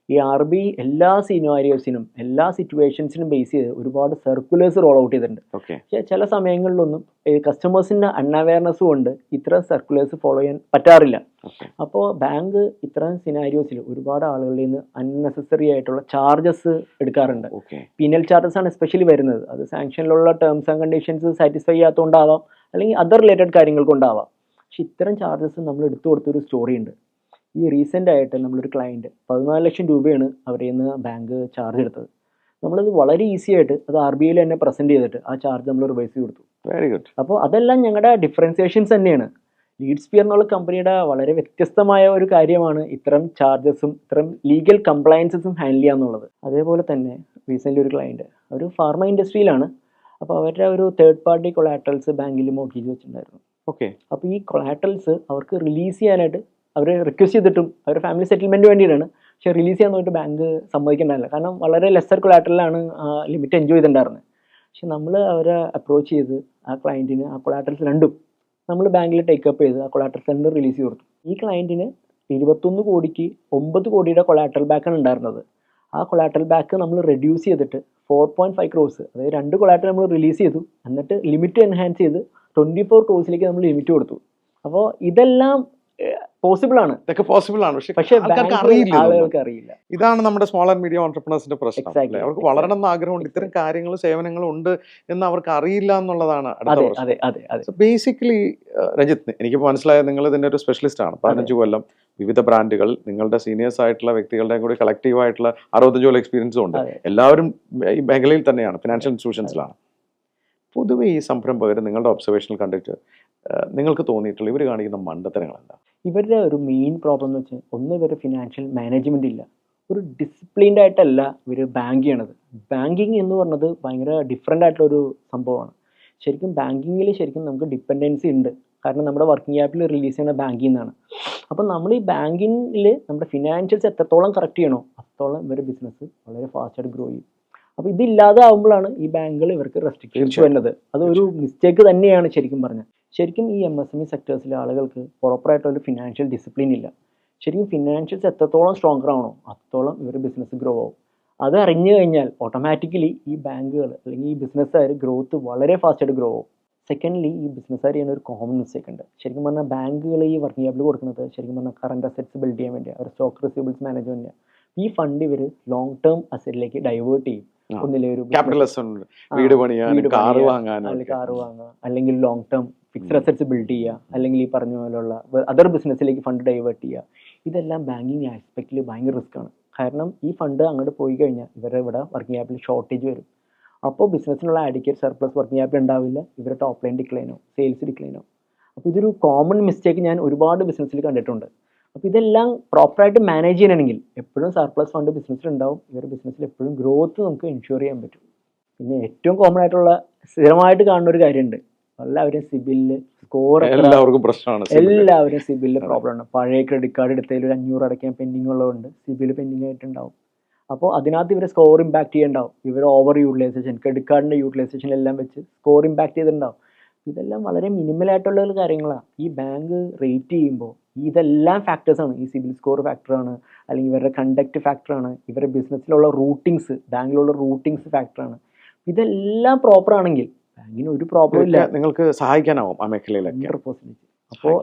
ഈ RBI എല്ലാ സിനാരിയോസിനും എല്ലാ സിറ്റുവേഷൻസിനും ബേസ് ചെയ്ത് ഒരുപാട് സർക്കുലേഴ്സ് റോൾ ഔട്ട് ചെയ്തിട്ടുണ്ട്. പക്ഷേ ചില സമയങ്ങളിലൊന്നും കസ്റ്റമേഴ്സിൻ്റെ അൺഅവയർനെസ് കൊണ്ട് ഇത്തരം സർക്കുലേഴ്സ് ഫോളോ ചെയ്യാൻ പറ്റാറില്ല. അപ്പോൾ ബാങ്ക് ഇത്തരം സിനാരിയോസിൽ ഒരുപാട് ആളുകളിൽ നിന്ന് അൺനെസസറി ആയിട്ടുള്ള ചാർജസ് എടുക്കാറുണ്ട്. പീനൽ ചാർജസ് ആണ് എസ്പെഷ്യലി വരുന്നത്. അത് സാങ്ഷനിലുള്ള ടേംസ് ആൻഡ് കണ്ടീഷൻസ് സാറ്റിസ്ഫൈ ചെയ്യാത്തതുകൊണ്ടാവാം, അല്ലെങ്കിൽ അതർ റിലേറ്റഡ് കാര്യങ്ങൾ കൊണ്ടാവാം. പക്ഷെ ഇത്തരം ചാർജസ് നമ്മൾ എടുത്തു കൊടുത്തൊരു സ്റ്റോറി ഉണ്ട്. ഈ റീസെൻ്റ് ആയിട്ട് നമ്മളൊരു ക്ലയൻറ്റ് 14 ലക്ഷം രൂപയാണ് അവരിൽ നിന്ന് ബാങ്ക് ചാർജ് എടുത്തത്. നമ്മളത് വളരെ ഈസി ആയിട്ട് അത് RBIയിൽ തന്നെ പ്രസൻറ്റ് ചെയ്തിട്ട് ആ ചാർജ് നമ്മൾ റിവേഴ്സ് കൊടുത്തു. Very good. അപ്പോൾ അതെല്ലാം ഞങ്ങളുടെ ഡിഫറൻസിയേഷൻസ് തന്നെയാണ്. ലീഡ്സ്പിയർ എന്നുള്ള കമ്പനിയുടെ വളരെ വ്യത്യസ്തമായ ഒരു കാര്യമാണ് ഇത്തരം ചാർജസും ഇത്തരം ലീഗൽ കംപ്ലയൻസസും ഹാൻഡിൽ ചെയ്യുക എന്നുള്ളത്. അതേപോലെ തന്നെ റീസെൻ്റ്ലി ഒരു ക്ലയൻറ്റ് ഒരു ഫാർമ ഇൻഡസ്ട്രിയിലാണ്. അപ്പോൾ അവരുടെ ഒരു തേർഡ് പാർട്ടി കൊളാറ്ററൽസ് ബാങ്കിൽ മോർഗേജ് വെച്ചിട്ടുണ്ടായിരുന്നു. അപ്പോൾ ഈ കൊളാറ്ററൽസ് അവർക്ക് റിലീസ് ചെയ്യാനായിട്ട് അവർ റിക്വസ്റ്റ് ചെയ്തിട്ടും അവരുടെ ഫാമിലി സെറ്റിൽമെൻറ്റ് വേണ്ടിയിട്ടാണ്. പക്ഷേ റിലീസ് ചെയ്യാൻ നോക്കിയിട്ട് ബാങ്ക് സമ്മതിക്കേണ്ടതല്ല. കാരണം വളരെ ലെസ്സർ കൊളാറ്ററലാണ് ലിമിറ്റ് എൻജോയ് ചെയ്തിട്ടുണ്ടായിരുന്നത്. പക്ഷെ നമ്മൾ അവരെ അപ്രോച്ച് ചെയ്ത് ആ ക്ലയൻറ്റിന് ആ കൊളാറ്ററൽസ് രണ്ടും നമ്മൾ ബാങ്കിൽ ടേക്കപ്പ് ചെയ്ത് ആ കൊളാറ്ററൽസ് രണ്ടും റിലീസ് ചെയ്ത് കൊടുത്തു. ഈ ക്ലയൻറ്റിന് 21 കോടിക്ക് 9 കോടിയുടെ കൊളാറ്ററൽ ബാക്കാണ് ഉണ്ടായിരുന്നത്. ആ കൊളാറ്ററൽ ബാക്ക് നമ്മൾ റെഡ്യൂസ് ചെയ്തിട്ട് 4.5 ക്രോസ്, അതായത് 2 കൊളാറ്ററൽ നമ്മൾ റിലീസ് ചെയ്തു. എന്നിട്ട് ലിമിറ്റ് എൻഹാൻസ് ചെയ്ത് 24 ക്രോസിലേക്ക് നമ്മൾ ലിമിറ്റ് കൊടുത്തു. അപ്പോൾ ഇതെല്ലാം പോസിബിൾ ആണ്. ഇതൊക്കെ പോസിബിൾ ആണ്. പക്ഷേ ആളുകൾക്ക് അറിയില്ല. ഇതാണ് നമ്മുടെ സ്മോൾ ആൻഡ് മീഡിയം ഓൺട്രപ്രണേഴ്സിന്റെ പ്രശ്നം. അവർക്ക് വളരണം എന്ന് ആഗ്രഹമുണ്ട്, ഇത്തരം കാര്യങ്ങളും സേവനങ്ങളും ഉണ്ട് എന്ന് അവർക്ക് അറിയില്ല എന്നുള്ളതാണ് അടുത്ത പ്രശ്നം. ബേസിക്കലി രഞ്ജിത്ത്, എനിക്ക് മനസ്സിലായത് നിങ്ങൾ ഇതിന്റെ ഒരു സ്പെഷ്യലിസ്റ്റ് ആണ്. 15 കൊല്ലം വിവിധ ബ്രാൻഡുകൾ, നിങ്ങളുടെ സീനിയേഴ്സ് ആയിട്ടുള്ള വ്യക്തികളുടെയും കൂടി കളക്റ്റീവ് ആയിട്ടുള്ള 65 കൊല്ലം എക്സ്പീരിയൻസും ഉണ്ട്. എല്ലാവരും ഈ മേഖലയിൽ തന്നെയാണ്, ഫിനാൻഷ്യൽ ഇൻസ്റ്റിറ്റ്യൂഷൻസിലാണ്. പൊതുവെ ഈ സംരംഭകർ നിങ്ങളുടെ ഒബ്സർവേഷനിൽ കണ്ടിട്ട് നിങ്ങൾക്ക് തോന്നിയിട്ടുള്ള ഇവർ കാണിക്കുന്ന മണ്ടത്തരങ്ങൾ എന്താ? ഇവരുടെ ഒരു മെയിൻ പ്രോബ്ലം എന്ന് വെച്ചാൽ ഒന്ന്, ഇവരുടെ ഫിനാൻഷ്യൽ മാനേജ്മെന്റ് ഇല്ല. ഒരു ഡിസിപ്ലിൻഡ് ആയിട്ടല്ല ഇവർ ബാങ്ക് ചെയ്യണത്. ബാങ്കിങ് എന്ന് പറഞ്ഞത് ഭയങ്കര ഡിഫറെൻ്റ് ആയിട്ടുള്ളൊരു സംഭവമാണ്. ശരിക്കും ബാങ്കിങ്ങിൽ ശരിക്കും നമുക്ക് ഡിപ്പെൻഡൻസി ഉണ്ട്. കാരണം നമ്മുടെ വർക്കിംഗ് ക്യാപിറ്റൽ റിലീസ് ചെയ്യുന്ന ബാങ്കിൽ നിന്നാണ്. അപ്പം നമ്മൾ ഈ ബാങ്കിങ്ങിൽ നമ്മുടെ ഫിനാൻഷ്യൽസ് എത്രത്തോളം കറക്റ്റ് ചെയ്യണോ അത്രത്തോളം ഇവരുടെ ബിസിനസ് വളരെ ഫാസ്റ്റായിട്ട് ഗ്രോ ചെയ്യും. അപ്പോൾ ഇതില്ലാതെ ആകുമ്പോഴാണ് ഈ ബാങ്കുകൾ ഇവർക്ക് റെസ്ട്രിക്ഷൻസ് വരുന്നത്. അതൊരു മിസ്റ്റേക്ക് തന്നെയാണ് ശരിക്കും പറഞ്ഞാൽ. ശരിക്കും ഈ MSME സെക്ടേഴ്സിലെ ആളുകൾക്ക് പ്രോപ്പറായിട്ടൊരു ഫിനാൻഷ്യൽ ഡിസിപ്ലിൻ ഇല്ല. ശരിക്കും ഫിനാൻഷ്യൽസ് എത്രത്തോളം സ്ട്രോങ്ങർ ആണോ അത്രത്തോളം ഇവരുടെ ബിസിനസ് ഗ്രോ ആവും. അത് അറിഞ്ഞു കഴിഞ്ഞാൽ ഓട്ടോമാറ്റിക്കലി ഈ ബാങ്കുകൾ അല്ലെങ്കിൽ ഈ ബിസിനസ്സുകാർ ഗ്രോത്ത് വളരെ ഫാസ്റ്റായിട്ട് ഗ്രോ ആവും. സെക്കൻഡ്ലി, ഈ ബിസിനസ്സുകാർ ചെയ്യുന്ന ഒരു കോമൺ മിസ്റ്റേക്ക് ഉണ്ട്. ശരിക്കും പറഞ്ഞാൽ ബാങ്കുകൾ ഈ വർക്കിംഗ് ക്യാപിറ്റൽ കൊടുക്കുന്നത് ശരിക്കും പറഞ്ഞാൽ കറണ്ട് അസറ്റ്സ് ബിൽഡ് ചെയ്യാൻ വേണ്ടി, അവർ സ്റ്റോക്ക് റിസീവബിൾസ് മാനേജ്മെൻറ്റ്. ഈ ഫണ്ട് ഇവർ ലോങ് ടേം അസറ്റിലേക്ക് ഡൈവേർട്ട് ചെയ്യും. ഒന്നിലെ ഒരു വീട് പണിയാൻ, കാർ വാങ്ങാൻ, അല്ലെങ്കിൽ long term fixed assets build ചെയ്യുക, അല്ലെങ്കിൽ ഈ പറഞ്ഞ പോലെയുള്ള അതർ ബിസിനസ്സിലേക്ക് ഫണ്ട് ഡൈവേർട്ട് ചെയ്യുക. ഇതെല്ലാം ബാങ്കിങ് ആസ്പെക്റ്റിൽ ഭയങ്കര റിസ്ക് ആണ്. കാരണം ഈ ഫണ്ട് അങ്ങോട്ട് പോയി കഴിഞ്ഞാൽ ഇവരുടെ ഇവിടെ വർക്കിംഗ് ക്യാപിറ്റൽ ഷോർട്ടേജ് വരും. അപ്പോൾ ബിസിനസ്സിനുള്ള ആഡിക്കേറ്റ് സർപ്ലസ് വർക്കിംഗ് ക്യാപിറ്റൽ ഉണ്ടാവില്ല. ഇവരുടെ ടോപ്പ് ലൈൻ ഡിക്ലൈനോ സെയിൽസ് ഡിക്ലൈനോ. അപ്പോൾ ഇതൊരു കോമൺ മിസ്റ്റേക്ക് ഞാൻ ഒരുപാട് ബിസിനസ്സിൽ കണ്ടിട്ടുണ്ട്. അപ്പോൾ ഇതെല്ലാം പ്രോപ്പറായിട്ട് മാനേജ് ചെയ്യണമെങ്കിൽ എപ്പോഴും സർപ്ലസ് ഫണ്ട് ബിസിനസ്സിലുണ്ടാവും. ഇവരുടെ ബിസിനസ്സിൽ എപ്പോഴും ഗ്രോത്ത് നമുക്ക് എൻഷുർ ചെയ്യാൻ പറ്റും. പിന്നെ ഏറ്റവും കോമൺ ആയിട്ടുള്ള സ്ഥിരമായിട്ട് കാണുന്ന ഒരു കാര്യമുണ്ട്, എല്ലാവരും സിബിലില് സ്കോർ, എല്ലാവർക്കും പ്രശ്നമാണ്. എല്ലാവരും സിബിലിൽ പ്രോബ്ലം ഉണ്ട്. പഴയ ക്രെഡിറ്റ് കാർഡ് എടുത്തതിൽ ഒരു 500 അടയ്ക്കാൻ പെൻഡിങ് ഉള്ളതുകൊണ്ട് സിബിൽ പെൻഡിങ് ആയിട്ടുണ്ടാവും. അപ്പോൾ അതിനകത്ത് ഇവരെ സ്കോർ ഇമ്പാക്ട് ചെയ്യണ്ടാവും. ഇവർ ഓവർ യൂട്ടിലൈസേഷൻ, ക്രെഡിറ്റ് കാർഡിൻ്റെ യൂട്ടിലൈസേഷൻ എല്ലാം വെച്ച് സ്കോർ ഇമ്പാക്ട് ചെയ്തിട്ടുണ്ടാവും. ഇതെല്ലാം വളരെ മിനിമലായിട്ടുള്ള കാര്യങ്ങളാണ്. ഈ ബാങ്ക് റേറ്റ് ചെയ്യുമ്പോൾ ഇതെല്ലാം ഫാക്ടേഴ്സാണ്. ഈ സിബിൽ സ്കോർ ഫാക്ടറാണ്, അല്ലെങ്കിൽ ഇവരുടെ കണ്ടക്ട് ഫാക്ടറാണ്, ഇവരുടെ ബിസിനസ്സിലുള്ള റൂട്ടിങ്സ്, ബാങ്കിലുള്ള റൂട്ടിങ്സ് ഫാക്ടറാണ്. ഇതെല്ലാം പ്രോപ്പർ ആണെങ്കിൽ ബാങ്കിന് ഒരു പ്രോബ്ലം ഇല്ല, നിങ്ങൾക്ക് സഹായിക്കാനാവും ആ മേഖലയിലൊക്കെ 100%. അപ്പോൾ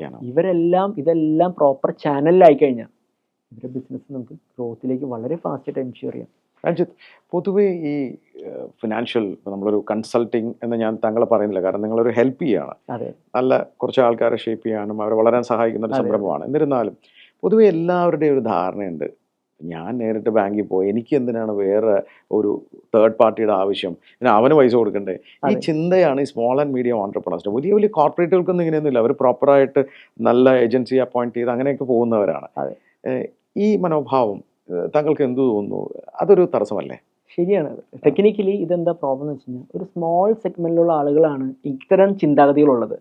ഇതെല്ലാം പ്രോപ്പർ ചാനലിലായി കഴിഞ്ഞാൽ ഇവരുടെ ബിസിനസ് നമുക്ക് ഗ്രോത്തിലേക്ക് വളരെ ഫാസ്റ്റായിട്ട് എൻഷ്യൂർ ചെയ്യാം. രഞ്ജിത്ത്, പൊതുവേ ഈ ഫിനാൻഷ്യൽ നമ്മളൊരു കൺസൾട്ടിങ് എന്ന് ഞാൻ താങ്കളെ പറയുന്നില്ല, കാരണം നിങ്ങളൊരു ഹെൽപ്പ് ചെയ്യാണ്, അതെ നല്ല കുറച്ച് ആൾക്കാരെ ഷേപ്പ് ചെയ്യാനും അവരെ വളരാൻ സഹായിക്കുന്ന ഒരു അതെ. സംരംഭമാണ്. എന്നിരുന്നാലും പൊതുവെ എല്ലാവരുടെയും ഒരു ധാരണയുണ്ട്, ഞാൻ നേരിട്ട് ബാങ്കിൽ പോയി എനിക്ക് എന്തിനാണ് വേറെ ഒരു തേർഡ് പാർട്ടിയുടെ ആവശ്യം, പിന്നെ അവന് പൈസ കൊടുക്കണ്ടേ? ഈ അതെ. ചിന്തയാണ് ഈ സ്മോൾ ആൻഡ് മീഡിയം ഓൺടർപ്രണേഴ്സിന്. വലിയ വലിയ കോർപ്പറേറ്റുകൾക്കൊന്നും ഇങ്ങനെയൊന്നുമില്ല. അവർ പ്രോപ്പറായിട്ട് നല്ല ഏജൻസി അപ്പോയിന്റ് ചെയ്ത് അങ്ങനെയൊക്കെ പോകുന്നവരാണ്. അതെ. ഈ മനോഭാവം താങ്കൾക്ക് എന്ത് തോന്നുന്നു? അതൊരു തടസ്സമല്ലേ? ശരിയാണ്. ടെക്നിക്കലി ഇതെന്താ പ്രോബ്ലം എന്ന് വെച്ച് കഴിഞ്ഞാൽ, ഒരു സ്മോൾ സെഗ്മെന്റിലുള്ള ആളുകളാണ് ഇത്തരം ചിന്താഗതികളുള്ളത്.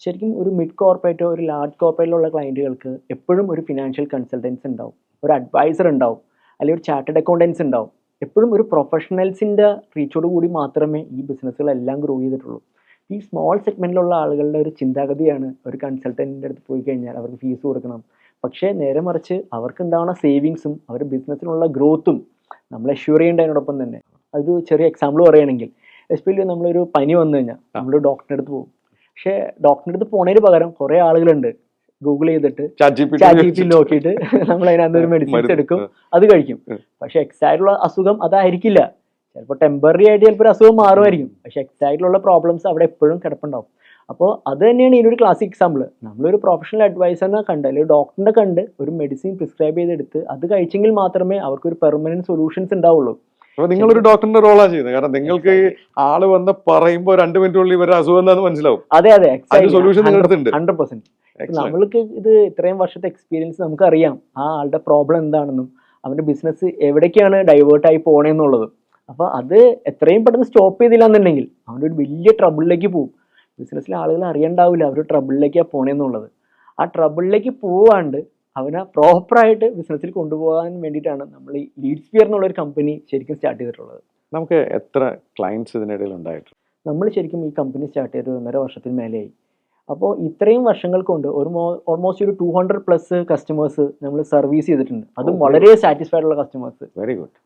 ശരിക്കും ഒരു മിഡ് കോർപ്പറേറ്റോ ഒരു ലാർജ് കോർപ്പറേറ്റിലുള്ള ക്ലയൻറ്റുകൾക്ക് എപ്പോഴും ഒരു ഫിനാൻഷ്യൽ കൺസൾട്ടൻസ് ഉണ്ടാവും, ഒരു അഡ്വൈസർ ഉണ്ടാവും, അല്ലെങ്കിൽ ഒരു ചാർട്ടേഡ് അക്കൗണ്ടൻസ് ഉണ്ടാവും. എപ്പോഴും ഒരു പ്രൊഫഷണൽസിൻ്റെ റീച്ചോട് കൂടി മാത്രമേ ഈ ബിസിനസ്സുകളെല്ലാം ഗ്രോ ചെയ്തിട്ടുള്ളൂ. ഈ സ്മോൾ സെഗ്മെന്റിലുള്ള ആളുകളുടെ ഒരു ചിന്താഗതിയാണ്, ഒരു കൺസൾട്ടൻറ്റിൻ്റെ അടുത്ത് പോയി കഴിഞ്ഞാൽ അവർക്ക് ഫീസ് കൊടുക്കണം. പക്ഷേ നേരെ മറിച്ച് അവർക്ക് ഉണ്ടാവുന്ന സേവിങ്സും അവരുടെ ബിസിനസ്സിനുള്ള ഗ്രോത്തും നമ്മൾ അഷ്യൂർ ചെയ്യേണ്ടതിനോടൊപ്പം തന്നെ, അതൊരു ചെറിയ എക്സാമ്പിൾ പറയുകയാണെങ്കിൽ, എസ്പെഷ്യലി നമ്മളൊരു പനി വന്നു കഴിഞ്ഞാൽ നമ്മൾ ഡോക്ടറിൻ്റെ അടുത്ത് പോകും. പക്ഷേ ഡോക്ടറിൻ്റെ അടുത്ത് പോണതിന് പകരം കുറേ ആളുകളുണ്ട് ഗൂഗിൾ ചെയ്തിട്ട് ചാറ്റ് നോക്കിയിട്ട് നമ്മൾ അതിനകത്ത് ഒരു മെഡിസിൻസ് എടുക്കും, അത് കഴിക്കും. പക്ഷെ എക്സാക്റ്റുള്ള അസുഖം അതായിരിക്കില്ല. ചിലപ്പോൾ ടെമ്പററി ആയിട്ട് ചിലപ്പോൾ ഒരു അസുഖം മാറുമായിരിക്കും, പക്ഷെ എക്സാക്റ്റിലുള്ള പ്രോബ്ലംസ് അവിടെ എപ്പോഴും കിടപ്പുണ്ടാവും. അപ്പോൾ അത് തന്നെയാണ് ഇതിനൊരു ക്ലാസിക് എക്സാമ്പിൾ. നമ്മളൊരു പ്രൊഫഷണൽ അഡ്വൈസറിനെ കണ്ട് അല്ലെങ്കിൽ ഡോക്ടറിനെ കണ്ട് ഒരു മെഡിസിൻ പ്രിസ്ക്രൈബ് ചെയ്തെടുത്ത് അത് കഴിച്ചെങ്കിൽ മാത്രമേ അവർക്കൊരു പെർമനന്റ് സൊല്യൂഷൻസ് ഉണ്ടാവുള്ളൂ. അപ്പൊ നിങ്ങളൊരു ഡോക്ടറിന്റെ റോളാ ചെയ്യുന്നത്, കാരണം നിങ്ങൾക്ക് ആള് വന്ന് പറയുമ്പോൾ 2 മിനിറ്റുള്ളിൽ ഇവരുടെ അസുഖം എന്താണെന്ന് മനസ്സിലാവും. അതെ അതെ, സൊല്യൂഷൻ 100%. നമ്മൾക്ക് ഇത് ഇത്രയും വർഷത്തെ എക്സ്പീരിയൻസ് നമുക്കറിയാം ആ ആളുടെ പ്രോബ്ലം എന്താണെന്നും അവന്റെ ബിസിനസ് എവിടേക്കാണ് ഡൈവേർട്ടായി പോകണമെന്നുള്ളതും. അപ്പോൾ അത് എത്രയും പെട്ടെന്ന് സ്റ്റോപ്പ് ചെയ്തില്ല എന്നുണ്ടെങ്കിൽ അവനൊരു വലിയ ട്രബിളിലേക്ക് പോകും. ബിസിനസ്സിലെ ആളുകൾ അറിയണ്ടാവില്ല അവർ ട്രബിളിലേക്കാണ് പോകണമെന്നുള്ളത്. ആ ട്രബിളിലേക്ക് പോവാണ്ട് അവനെ പ്രോപ്പറായിട്ട് ബിസിനസ്സിൽ കൊണ്ടുപോകാൻ വേണ്ടിയിട്ടാണ് നമ്മൾ ഈ ലീഡ്സ്ഫിയർ എന്നുള്ളൊരു കമ്പനി ശരിക്കും സ്റ്റാർട്ട് ചെയ്തിട്ടുള്ളത്. നമുക്ക് എത്ര ക്ലയൻറ്റ്സ് ഇതിനിടയിൽ ഉണ്ടായിട്ടുണ്ട്? നമ്മൾ ശരിക്കും ഈ കമ്പനി സ്റ്റാർട്ട് ചെയ്ത് 1.5 വർഷത്തിന് മേലെയായി. അപ്പോൾ ഇത്രയും വർഷങ്ങൾ കൊണ്ട് ഓൾമോസ്റ്റ് ഒരു 200+ കസ്റ്റമേഴ്സ് നമ്മൾ സർവീസ് ചെയ്തിട്ടുണ്ട്. അതും വളരെ സാറ്റിസ്ഫൈഡ് ഉള്ള കസ്റ്റമേഴ്സ്. Very good.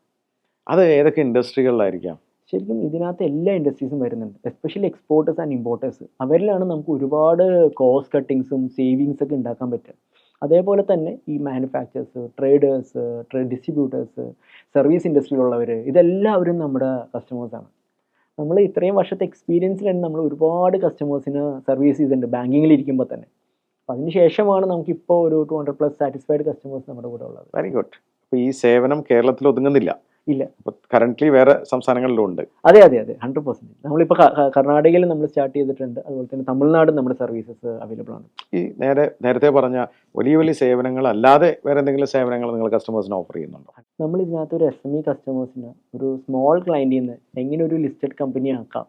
അത് ഏതൊക്കെ ഇൻഡസ്ട്രികളിലായിരിക്കാം? ശരിക്കും ഇതിനകത്ത് എല്ലാ ഇൻഡസ്ട്രീസും വരുന്നുണ്ട്, എസ്പെഷ്യലി എക്സ്പോർട്ടേഴ്സ് ആൻഡ് ഇമ്പോർട്ടേഴ്സ്. അവരിലാണ് നമുക്ക് ഒരുപാട് കോസ്റ്റ് കട്ടിങ്സും സേവിങ്സ് ഒക്കെ ഉണ്ടാക്കാൻ പറ്റുക. അതേപോലെ തന്നെ ഈ മാനുഫാക്ചേഴ്സ്, ട്രേഡേഴ്സ്, ഡിസ്ട്രിബ്യൂട്ടേഴ്സ്, സർവീസ് ഇൻഡസ്ട്രിയിലുള്ളവർ, ഇതെല്ലാവരും നമ്മുടെ കസ്റ്റമേഴ്സാണ്. നമ്മൾ ഇത്രയും വർഷത്തെ എക്സ്പീരിയൻസിൽ തന്നെ നമ്മൾ ഒരുപാട് കസ്റ്റമേഴ്സിന് സർവീസ് ചെയ്തിട്ടുണ്ട് ബാങ്കിങ്ങിൽ ഇരിക്കുമ്പോൾ തന്നെ. അപ്പം അതിന് ശേഷമാണ് നമുക്കിപ്പോൾ ഒരു 200+ സാറ്റിസ്ഫൈഡ് കസ്റ്റമേഴ്സ് നമ്മുടെ കൂടെ ഉള്ളത്. Very good. അപ്പോൾ ഈ സേവനം കേരളത്തിൽ ഒതുങ്ങുന്നില്ല? ഇല്ല, കറന്റ്ലി വേറെ സംസ്ഥാനങ്ങളിലും ഉണ്ട്. അതെ 100%. നമ്മളിപ്പോൾ കർണാടകയിൽ നമ്മൾ സ്റ്റാർട്ട് ചെയ്തിട്ടുണ്ട്, അതുപോലെ തന്നെ തമിഴ്നാട് നമ്മുടെ സർവീസസ് അവൈലബിൾ ആണ്. ഈ നേരത്തെ പറഞ്ഞ വലിയ വലിയ സേവനങ്ങൾ അല്ലാതെ വേറെ എന്തെങ്കിലും സേവനങ്ങൾ നിങ്ങൾ കസ്റ്റമേഴ്സിന് ഓഫർ ചെയ്യുന്നുണ്ടോ? നമ്മൾ ഇതിനകത്ത് ഒരു SME കസ്റ്റമേഴ്സിന് ഒരു സ്മോൾ ക്ലയൻറ്റിൽ നിന്ന് എങ്ങനെ ഒരു ലിസ്റ്റഡ് കമ്പനി ആക്കാം,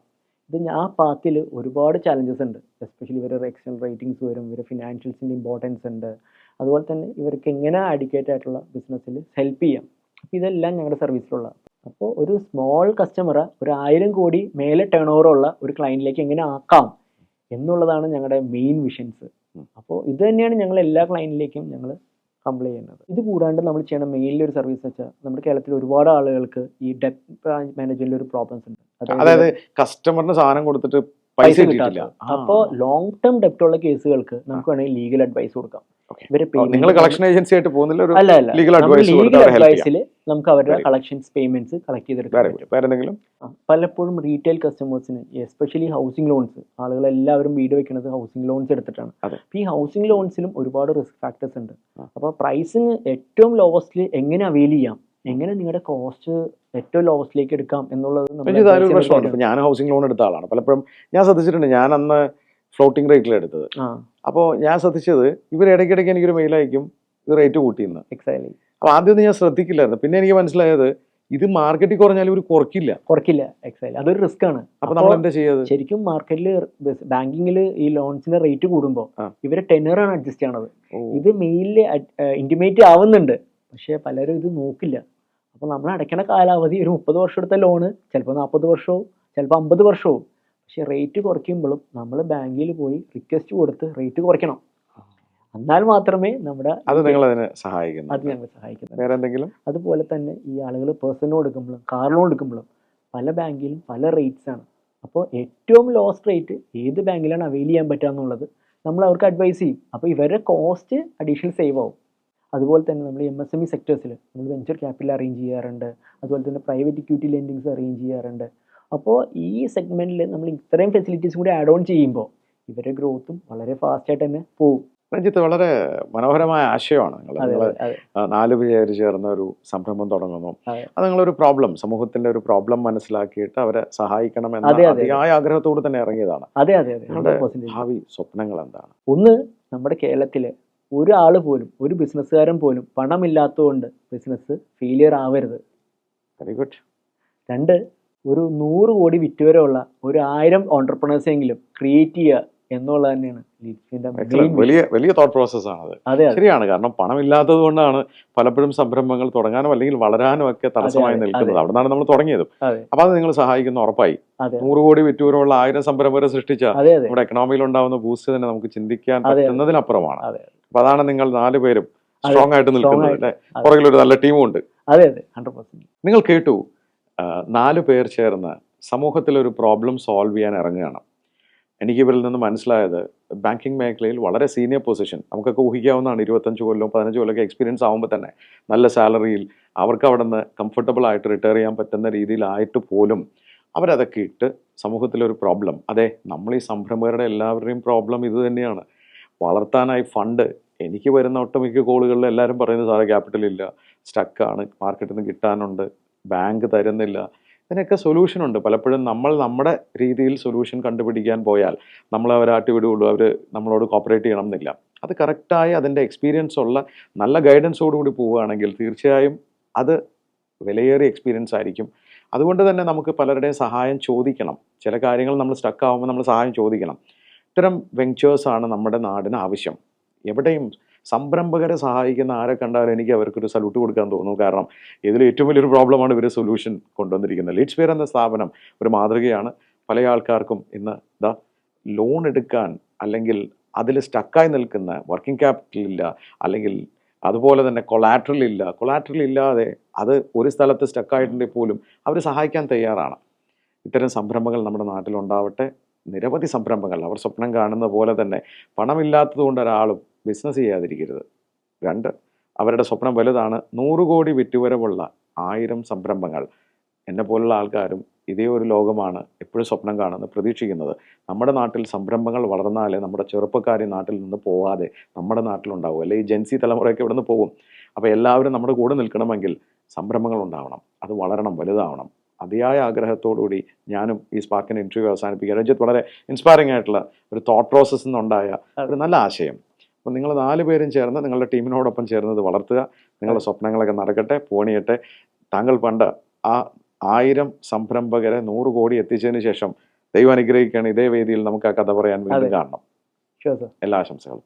ഇത് ആ പാത്തിൽ ഒരുപാട് ചാലഞ്ചസ് ഉണ്ട്. എസ്പെഷ്യലി ഇവരുടെ എക്സ്റ്റേണൽ റേറ്റിംഗ്സ് വരും, ഇവരുടെ ഫിനാൻഷ്യൽസിൻ്റെ ഇമ്പോർട്ടൻസ് ഉണ്ട്, അതുപോലെ തന്നെ ഇവർക്ക് എങ്ങനെ അഡിക്കേറ്റ് ആയിട്ടുള്ള ബിസിനസ്സിൽ ഹെൽപ്പ് ചെയ്യാം. അപ്പോൾ ഇതെല്ലാം ഞങ്ങളുടെ സർവീസിലുള്ള. അപ്പോൾ ഒരു സ്മോൾ കസ്റ്റമറെ ഒരു 1000 കോടി മേലെ ടേൺ ഓവർ ഉള്ള ഒരു ക്ലയൻറ്റിലേക്ക് എങ്ങനെ ആക്കാം എന്നുള്ളതാണ് ഞങ്ങളുടെ മെയിൻ വിഷൻസ്. അപ്പോൾ ഇത് തന്നെയാണ് ഞങ്ങൾ എല്ലാ ക്ലയൻറ്റിലേക്കും ഞങ്ങൾ കംപ്ലൈ ചെയ്യുന്നത്. ഇത് കൂടാണ്ട് നമ്മൾ ചെയ്യണ മെയിൻലി ഒരു സർവീസ് വെച്ചാൽ, നമ്മുടെ കേരളത്തിൽ ഒരുപാട് ആളുകൾക്ക് ഈ ഡെറ്റ് മാനേജ്മെന്റിൽ ഒരു പ്രോബ്ലംസ് ഉണ്ട്. അതായത് കസ്റ്റമറിന് സാധനം കൊടുത്തിട്ട് പൈസ കിട്ടില്ല. അപ്പോൾ ലോങ് ടേം ഡെപ്റ്റ് ഉള്ള കേസുകൾക്ക് നമുക്ക് വേണമെങ്കിൽ ലീഗൽ അഡ്വൈസ് കൊടുക്കാം. നിങ്ങൾ കളക്ഷൻ ഏജൻസി ആയിട്ട് പോകുന്നില്ല, അല്ല ലീഗൽ അഡ്വൈസിൽ നമുക്ക് അവരുടെ കളക്ഷൻസ് പേയ്മെന്റ്സ് കളക്ട് ചെയ്തെടുക്കാൻ പറ്റും. പലപ്പോഴും റീറ്റെയിൽ കസ്റ്റമേഴ്സിന് എസ്പെഷ്യലി ഹൗസിംഗ് ലോൺസ്, ആളുകളെല്ലാവരും വീട് വെക്കുന്നത് ഹൗസിംഗ് ലോൺസ് എടുത്തിട്ടാണ്. അപ്പോൾ ഈ ഹൗസിംഗ് ലോൺസിലും ഒരുപാട് റിസ്ക് ഫാക്ടേഴ്സ് ഉണ്ട്. അപ്പോൾ പ്രൈസിങ് ഏറ്റവും ലോവസ്റ്റിൽ എങ്ങനെ അവൈൽ ചെയ്യാം, എങ്ങനെ നിങ്ങളുടെ കോസ്റ്റ് ഏറ്റവും ലോവസ്റ്റിലേക്ക് എടുക്കാം എന്നുള്ളത് പ്രശ്നമാണ്. ഞാൻ ഹൗസിംഗ് ലോൺ എടുത്ത ആളാണ്. പലപ്പോഴും ഞാൻ ശ്രദ്ധിച്ചിട്ടുണ്ട്, ഞാൻ അന്ന് ഫ്ലോട്ടിംഗ് റേറ്റിലാണ് എടുത്തത്. അപ്പോൾ ഞാൻ ശ്രദ്ധിച്ചത് ഇവർ ഇടയ്ക്കിടയ്ക്ക് എനിക്കൊരു മെയിൽ അയക്കും, ഇത് റേറ്റ് കൂട്ടിയെന്ന്. എക്സാക്ട്ലി. അപ്പോൾ ആദ്യമൊന്നും ഞാൻ ശ്രദ്ധിക്കില്ലായിരുന്നു. പിന്നെ എനിക്ക് മനസ്സിലായത് ഇത് മാർക്കറ്റിൽ കുറഞ്ഞാലും ഇവർ കുറയ്ക്കില്ല. എക്സാക്ട്ലി, അതൊരു റിസ്ക് ആണ്. അപ്പോൾ നമ്മൾ എന്താ ചെയ്യുന്നത്? ശരിക്കും മാർക്കറ്റിൽ ബാങ്കിങ്ങിൽ ഈ ലോൺസിന്റെ റേറ്റ് കൂടുമ്പോൾ ഇവരെ ടെനറാണ് അഡ്ജസ്റ്റ് ചെയ്യണത്. ഇത് മെയിലിൽ ഇന്റിമേറ്റ് ആവുന്നുണ്ട്, പക്ഷേ പലരും ഇത് നോക്കില്ല. അപ്പോൾ നമ്മൾ അടയ്ക്കണ കാലാവധി ഒരു 30 വർഷം എടുത്ത ലോണ് ചിലപ്പോൾ 40 വർഷവും ചിലപ്പോൾ 50 വർഷവും. പക്ഷെ റേറ്റ് കുറയ്ക്കുമ്പോഴും നമ്മൾ ബാങ്കിൽ പോയി റിക്വസ്റ്റ് കൊടുത്ത് റേറ്റ് കുറയ്ക്കണം. എന്നാൽ മാത്രമേ നമ്മുടെ അത് ഞങ്ങളെ സഹായിക്കുന്നു. വേറെ എന്തെങ്കിലും? അതുപോലെ തന്നെ ഈ ആളുകൾ പേഴ്സണൽ ലോൺ എടുക്കുമ്പോഴും കാർ ലോൺ എടുക്കുമ്പോഴും പല ബാങ്കിലും പല റേറ്റ്സ് ആണ്. അപ്പോൾ ഏറ്റവും ലോസ്റ്റ് റേറ്റ് ഏത് ബാങ്കിലാണ് അവൈൽ ചെയ്യാൻ പറ്റുക എന്നുള്ളത് നമ്മൾ അവർക്ക് അഡ്വൈസ് ചെയ്യും. അപ്പോൾ ഇവരുടെ കോസ്റ്റ് അഡീഷണൽ സേവ് ആവും. അതുപോലെ തന്നെ നമ്മൾ MSME സെക്ടേഴ്സിൽ നമ്മൾ വെഞ്ചർ ക്യാപിറ്റൽ അറേഞ്ച് ചെയ്യാറുണ്ട്. അതുപോലെ തന്നെ പ്രൈവറ്റ് ഇക്വിറ്റി ലെൻഡിങ്സ് അറേഞ്ച് ചെയ്യാറുണ്ട്. അപ്പോൾ ഈ സെഗ്മെൻറ്റിൽ നമ്മൾ ഇത്രയും ഫെസിലിറ്റീസ് കൂടി ആഡ് ഓൺ ചെയ്യുമ്പോൾ ഇവരുടെ ഗ്രോത്തും വളരെ ഫാസ്റ്റായിട്ട് തന്നെ പോകും. രഞ്ജിത്ത്, വളരെ മനോഹരമായ ആശയമാണ് നിങ്ങൾ. അതെ നിങ്ങൾ അതെ 4 പേര് ചേർന്ന ഒരു സംരംഭം തുടങ്ങുന്നു. അതെ അത് നിങ്ങളൊരു പ്രോബ്ലം, സമൂഹത്തിന്റെ ഒരു പ്രോബ്ലം മനസ്സിലാക്കിയിട്ട് അവരെ സഹായിക്കണം എന്ന അതെ, അതെ. അതിയായ ആഗ്രഹത്തോട് തന്നെ ഇറങ്ങിയതാണ്. അതെ അതെ അതെ നിങ്ങളുടെ 100%. ഭാവി സ്വപ്നങ്ങൾ എന്താണ്? ഒന്ന്, നമ്മുടെ കേരളത്തിലെ ഒരാൾ പോലും, ഒരു ബിസിനസ്സുകാരൻ പോലും പണമില്ലാത്തതുകൊണ്ട് ബിസിനസ് ഫെയിലിയർ ആവരുത്. Very good. 2, ഒരു 100 കോടി വിറ്റുവരെയുള്ള ഒരു 1000 ഓണ്ടർപ്രണേഴ്സെങ്കിലും ക്രിയേറ്റ് ചെയ്യുക എന്നുള്ളത് തന്നെയാണ് ലീഡ്സിന്റെ Excellent. വലിയ വലിയ തോട്ട് പ്രോസസ് ആണത്. അതെ അതെ ശരിയാണ്. കാരണം പണമില്ലാത്തത് കൊണ്ടാണ് പലപ്പോഴും സംരംഭങ്ങൾ തുടങ്ങാനും അല്ലെങ്കിൽ വളരാനും ഒക്കെ തടസ്സമായി അതെ, നിൽക്കുന്നത്. അതെ. അവിടെ നിന്നാണ് നമ്മൾ തുടങ്ങിയതും. അതെ അപ്പൊ അത് നിങ്ങൾ സഹായിക്കുന്ന ഉറപ്പായി. അതെ 100 കോടി വിറ്റൂരുള്ള 1000 സംരംഭകരെ സൃഷ്ടിച്ച അതെ അതെ നമ്മുടെ എക്കണോമിയിൽ ഉണ്ടാവുന്ന ബൂസ്റ്റ് തന്നെ നമുക്ക് ചിന്തിക്കാൻ അതെ. പറ്റുന്നതിനപ്പുറമാണ്. അതെ അപ്പൊ അതാണ് നിങ്ങൾ 4 പേരും അതെ. സ്ട്രോങ് ആയിട്ട് നിൽക്കുന്നത് ആയിട്ട്. അല്ലെ? അതെ. പുറകിലൊരു നല്ല ടീമും ഉണ്ട്. അതെ അതെ 100%. നിങ്ങൾ കേട്ടു, 4 പേർ ചേർന്ന് സമൂഹത്തിലൊരു പ്രോബ്ലം സോൾവ് ചെയ്യാൻ ഇറങ്ങുകയാണ്. എനിക്ക് ഇവരിൽ നിന്ന് മനസ്സിലായത്, ബാങ്കിങ് മേഖലയിൽ വളരെ സീനിയർ പൊസിഷൻ, നമുക്കൊക്കെ ഊഹിക്കാവുന്നതാണ്. 25 കൊല്ലം 15 കൊല്ലമൊക്കെ എക്സ്പീരിയൻസ് ആകുമ്പോൾ തന്നെ നല്ല സാലറിയിൽ അവർക്ക് അവിടെ നിന്ന് കംഫർട്ടബിൾ ആയിട്ട് റിട്ടയർ ചെയ്യാൻ പറ്റുന്ന രീതിയിലായിട്ട് പോലും അവരതൊക്കെ ഇട്ട് സമൂഹത്തിലൊരു പ്രോബ്ലം, അതെ നമ്മൾ ഈ സംരംഭകരുടെ എല്ലാവരുടെയും പ്രോബ്ലം ഇത് തന്നെയാണ്. വളർത്താനായി ഫണ്ട്, എനിക്ക് വരുന്ന ഒട്ടുമിക്ക കോളുകളിൽ എല്ലാവരും പറയുന്നത് സാറേ ക്യാപിറ്റൽ ഇല്ല, സ്റ്റക്കാണ്, മാർക്കറ്റിൽ നിന്ന് കിട്ടാനുണ്ട്, ബാങ്ക് തരുന്നില്ല. ഇതിനൊക്കെ സൊല്യൂഷനുണ്ട്. പലപ്പോഴും നമ്മൾ നമ്മുടെ രീതിയിൽ സൊല്യൂഷൻ കണ്ടുപിടിക്കാൻ പോയാൽ നമ്മൾ അവരെ ആട്ടിവിടുകയുള്ളൂ, അവർ നമ്മളോട് കോപ്പറേറ്റ് ചെയ്യണം എന്നില്ല. അത് കറക്റ്റായി അതിൻ്റെ എക്സ്പീരിയൻസ് ഉള്ള നല്ല ഗൈഡൻസോടുകൂടി പോവുകയാണെങ്കിൽ തീർച്ചയായും അത് വിലയേറിയ എക്സ്പീരിയൻസ് ആയിരിക്കും. അതുകൊണ്ട് തന്നെ നമുക്ക് പലരുടെയും സഹായം ചോദിക്കണം. ചില കാര്യങ്ങൾ നമ്മൾ സ്റ്റക്ക് ആകുമ്പോൾ നമ്മൾ സഹായം ചോദിക്കണം. ഇത്തരം വെഞ്ചേഴ്സാണ് നമ്മുടെ നാടിന് ആവശ്യം. എവിടെയും സംരംഭകരെ സഹായിക്കുന്ന ആരെ കണ്ടാലും എനിക്ക് അവർക്കൊരു സല്യൂട്ട് കൊടുക്കാൻ തോന്നുന്നു. കാരണം ഇതിൽ ഏറ്റവും വലിയൊരു പ്രോബ്ലമാണ് ഇവർ സൊല്യൂഷൻ കൊണ്ടുവന്നിരിക്കുന്നത്. ലീഡ്സ്ഫിയർ എന്ന സ്ഥാപനം ഒരു മാതൃകയാണ്. പല ആൾക്കാർക്കും ഇന്ന് ലോൺ എടുക്കാൻ അല്ലെങ്കിൽ അതിൽ സ്റ്റക്കായി നിൽക്കുന്ന വർക്കിംഗ് ക്യാപിറ്റൽ ഇല്ല, അല്ലെങ്കിൽ അതുപോലെ തന്നെ കൊളാട്രൽ ഇല്ലാതെ അത് ഒരു സ്ഥലത്ത് സ്റ്റക്കായിട്ടുണ്ടെങ്കിൽ പോലും അവർ സഹായിക്കാൻ തയ്യാറാണ്. ഇത്തരം സംരംഭങ്ങൾ നമ്മുടെ നാട്ടിലുണ്ടാവട്ടെ. നിരവധി സംരംഭങ്ങൾ അവർ സ്വപ്നം കാണുന്ന പോലെ തന്നെ പണമില്ലാത്തത് കൊണ്ട് ഒരാളും ബിസിനസ് ചെയ്യാതിരിക്കരുത്. 2, അവരുടെ സ്വപ്നം വലുതാണ്. 100 കോടി വിറ്റുവരവുള്ള 1000 സംരംഭങ്ങൾ. എന്നെ പോലുള്ള ആൾക്കാരും ഇതേ ഒരു ലോകമാണ് എപ്പോഴും സ്വപ്നം കാണുന്നത്, പ്രതീക്ഷിക്കുന്നത്. നമ്മുടെ നാട്ടിൽ സംരംഭങ്ങൾ വളർന്നാലേ നമ്മുടെ ചെറുപ്പക്കാർ ഈ നാട്ടിൽ നിന്ന് പോവാതെ നമ്മുടെ നാട്ടിലുണ്ടാവും. അല്ലെങ്കിൽ ജെൻസി തലമുറയൊക്കെ ഇവിടെ നിന്ന് പോകും. അപ്പോൾ എല്ലാവരും നമ്മുടെ കൂടെ നിൽക്കണമെങ്കിൽ സംരംഭങ്ങൾ ഉണ്ടാവണം, അത് വളരണം, വലുതാവണം. അതിയായ ആഗ്രഹത്തോടുകൂടി ഞാനും ഈ സ്പാർക്കിൻ്റെ ഇൻ്റർവ്യൂ അവസാനിപ്പിക്കുക. രഞ്ജിത്ത്, വളരെ ഇൻസ്പയറിംഗ് ആയിട്ടുള്ള ഒരു തോട്ട് പ്രോസസ്സിൽ നിന്നുണ്ടായ ഒരു നല്ല ആശയം. അപ്പോൾ നിങ്ങൾ 4 പേരും ചേർന്ന് നിങ്ങളുടെ ടീമിനോടൊപ്പം ചേർന്നത് വളർത്തുക. നിങ്ങളുടെ സ്വപ്നങ്ങളൊക്കെ നടക്കട്ടെ, പോണിയട്ടെ. താങ്കൾ പണ്ട് ആ 1000 സംരംഭകരെ 100 കോടി എത്തിച്ചതിന് ശേഷം ദൈവം അനുഗ്രഹിക്കുകയാണ്. ഇതേ വേദിയിൽ നമുക്ക് ആ കഥ പറയാൻ വീണ്ടും കാണണം. Sure sir. എല്ലാ ആശംസകളും.